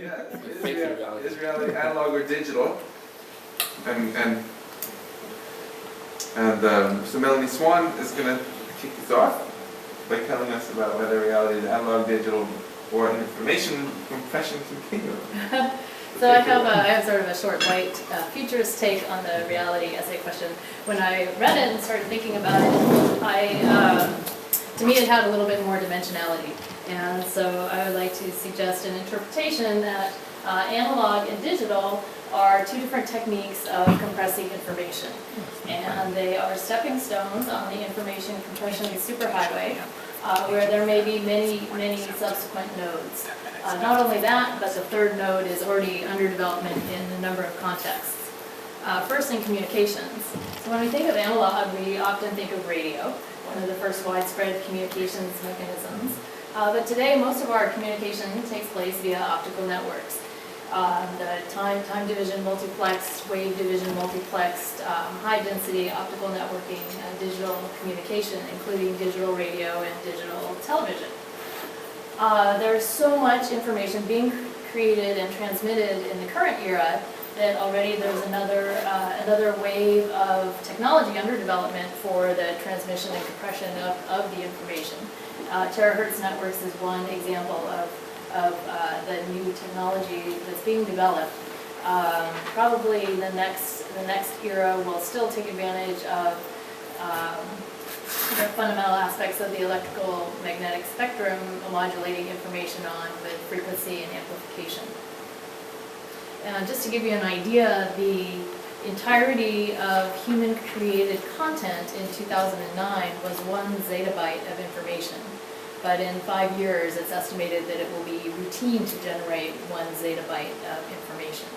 Yeah, is reality analog or digital? So Melanie Swan is going to kick us off by telling us about whether reality is analog, digital, or an information compression continuum. So I have sort of a short, light, futurist take on the reality essay question. When I read it and started thinking about it, to me it had a little bit more dimensionality. And so I would like to suggest an interpretation that analog and digital are two different techniques of compressing information. And they are stepping stones on the information compression superhighway, where there may be many subsequent nodes. Not only that, but the third node is already under development in a number of contexts. First, in communications. So when we think of analog, we often think of radio, one of the first widespread communications mechanisms. But today, most of our communication takes place via optical networks. The time division multiplexed, wave division multiplexed, high density optical networking, digital communication, including digital radio and digital television. There's so much information being created and transmitted in the current era that already there's another wave of technology under development for the transmission and compression of the information. Terahertz networks is one example of the new technology that's being developed. Probably the next era will still take advantage of the fundamental aspects of the electrical magnetic spectrum modulating information on with frequency and amplification. And just to give you an idea, the entirety of human-created content in 2009 was 1 zettabyte of information. But in 5 years, it's estimated that it will be routine to generate 1 zettabyte of information.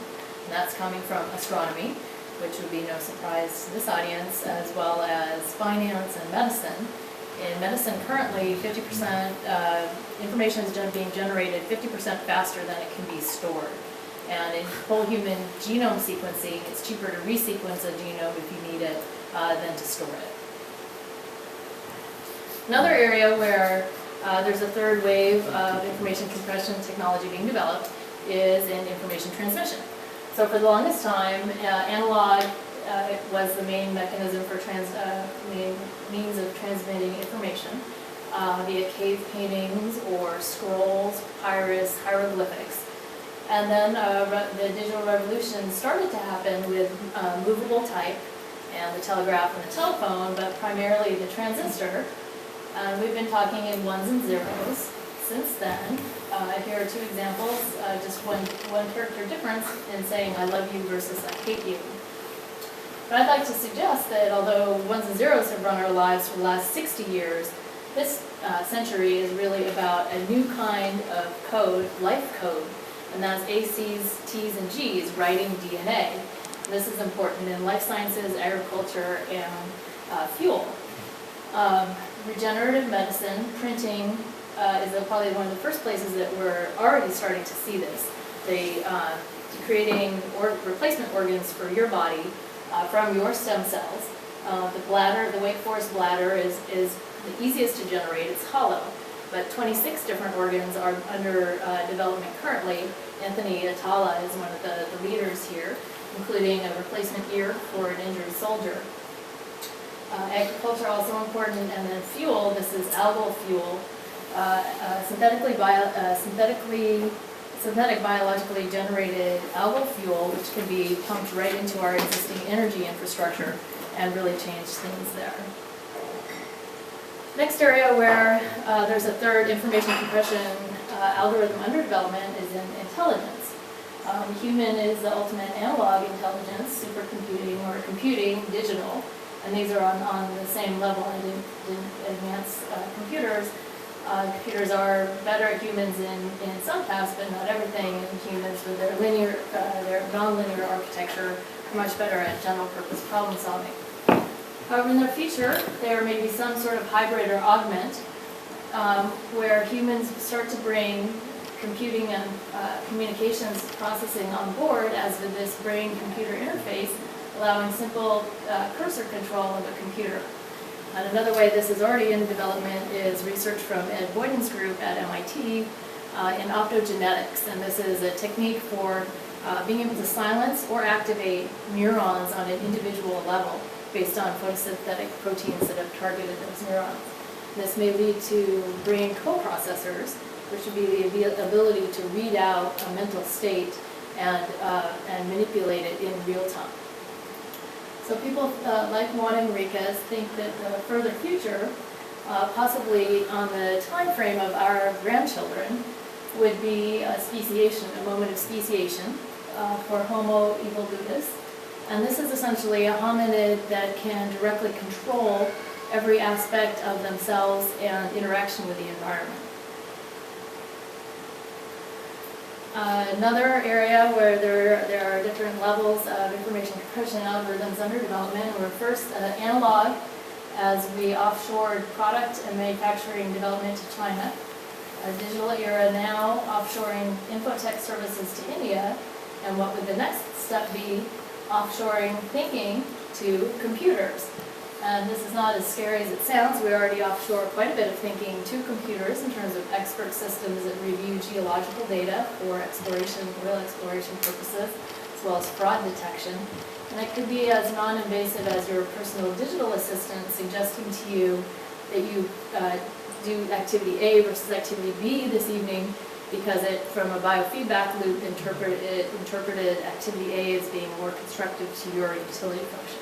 And that's coming from astronomy, which would be no surprise to this audience, as well as finance and medicine. In medicine, currently, 50% information is being generated 50% faster than it can be stored. And in whole human genome sequencing, it's cheaper to resequence a genome if you need it than to store it. Another area where there's a third wave of information compression technology being developed is in information transmission. So for the longest time, analog was the main mechanism for main means of transmitting information via cave paintings or scrolls, papyrus, hieroglyphics. And then the digital revolution started to happen with movable type and the telegraph and the telephone, but primarily the transistor. We've been talking in ones and zeros since then. Here are 2 examples, just one character difference in saying I love you versus I hate you. But I'd like to suggest that although ones and zeros have run our lives for the last 60 years, this century is really about a new kind of code, life code, and that's ACs, Ts, and Gs, writing DNA. This is important in life sciences, agriculture, and fuel. Regenerative medicine, printing, is probably one of the first places that we're already starting to see this. Creating replacement organs for your body from your stem cells. The bladder, the Wake Forest bladder is the easiest to generate. It's hollow, but 26 different organs are under development currently. Anthony Atala is one of the leaders here, including a replacement ear for an injured soldier. Agriculture also important, and then fuel. This is algal fuel, synthetic biologically generated algal fuel, which can be pumped right into our existing energy infrastructure and really change things there. Next area where there's a third information compression algorithm under development is in intelligence. Human is the ultimate analog intelligence, supercomputing or computing digital. And these are on the same level in advanced computers. Computers are better at humans in some tasks, but not everything. And humans, with their non-linear architecture, are much better at general purpose problem solving. However, in the future, there may be some sort of hybrid or augment where humans start to bring computing and communications processing on board as with this brain-computer interface, allowing simple cursor control of a computer. And another way this is already in development is research from Ed Boyden's group at M.I.T. in optogenetics, and this is a technique for being able to silence or activate neurons on an individual level based on photosynthetic proteins that have targeted those neurons. This may lead to brain coprocessors, which would be the ability to read out a mental state and manipulate it in real time. So people like Juan Enriquez think that the further future, possibly on the time frame of our grandchildren, would be a speciation, a moment of speciation for Homo evolutus. And this is essentially a hominid that can directly control every aspect of themselves and interaction with the environment. Another area where there are different levels of information compression algorithms under development were first analog, as we offshored product and manufacturing development to China. A digital era now, offshoring infotech services to India, and what would the next step be? Offshoring thinking to computers. And this is not as scary as it sounds. We already offshore quite a bit of thinking to computers in terms of expert systems that review geological data for exploration, real exploration purposes, as well as fraud detection. And it could be as non-invasive as your personal digital assistant suggesting to you that you do activity A versus activity B this evening, because it, from a biofeedback loop, interpreted activity A as being more constructive to your utility function.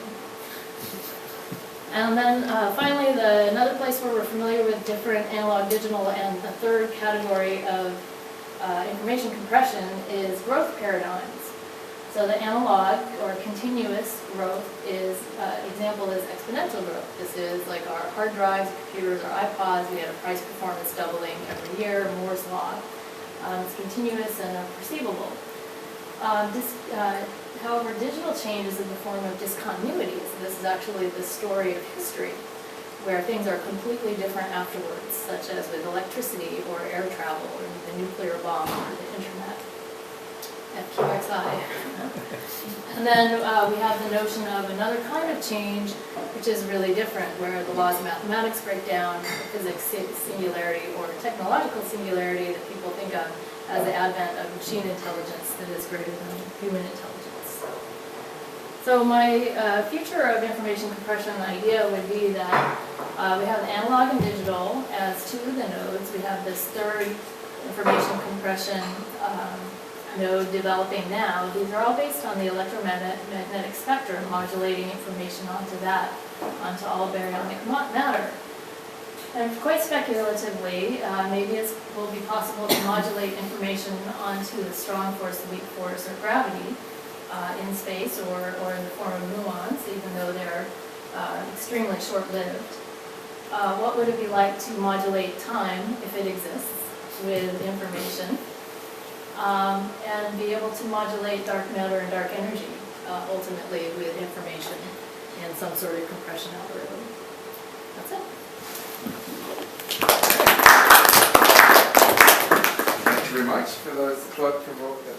And then finally, another place where we're familiar with different analog, digital, and the third category of information compression is growth paradigms. So the analog or continuous growth is, example is exponential growth. This is like our hard drives, computers, our iPods. We had a price performance doubling every year, Moore's law. It's continuous and perceivable. However, digital change is in the form of discontinuity. So this is actually the story of history, where things are completely different afterwards, such as with electricity or air travel or the nuclear bomb or the internet. FXQi. And then we have the notion of another kind of change, which is really different, where the laws of mathematics break down, the physics singularity or technological singularity that people think of as the advent of machine intelligence that is greater than human intelligence. So my future of information compression idea would be that we have analog and digital as two of the nodes. We have this third information compression node developing now. These are all based on the electromagnetic spectrum, modulating information onto that, onto all baryonic matter. And quite speculatively, maybe it will be possible to modulate information onto the strong force, the weak force, or gravity in space or in the form of muons, even though they're extremely short-lived. What would it be like to modulate time, if it exists, with information? And be able to modulate dark matter and dark energy, ultimately with information in some sort of compression algorithm. That's it. Thank you very much for those thought-provoking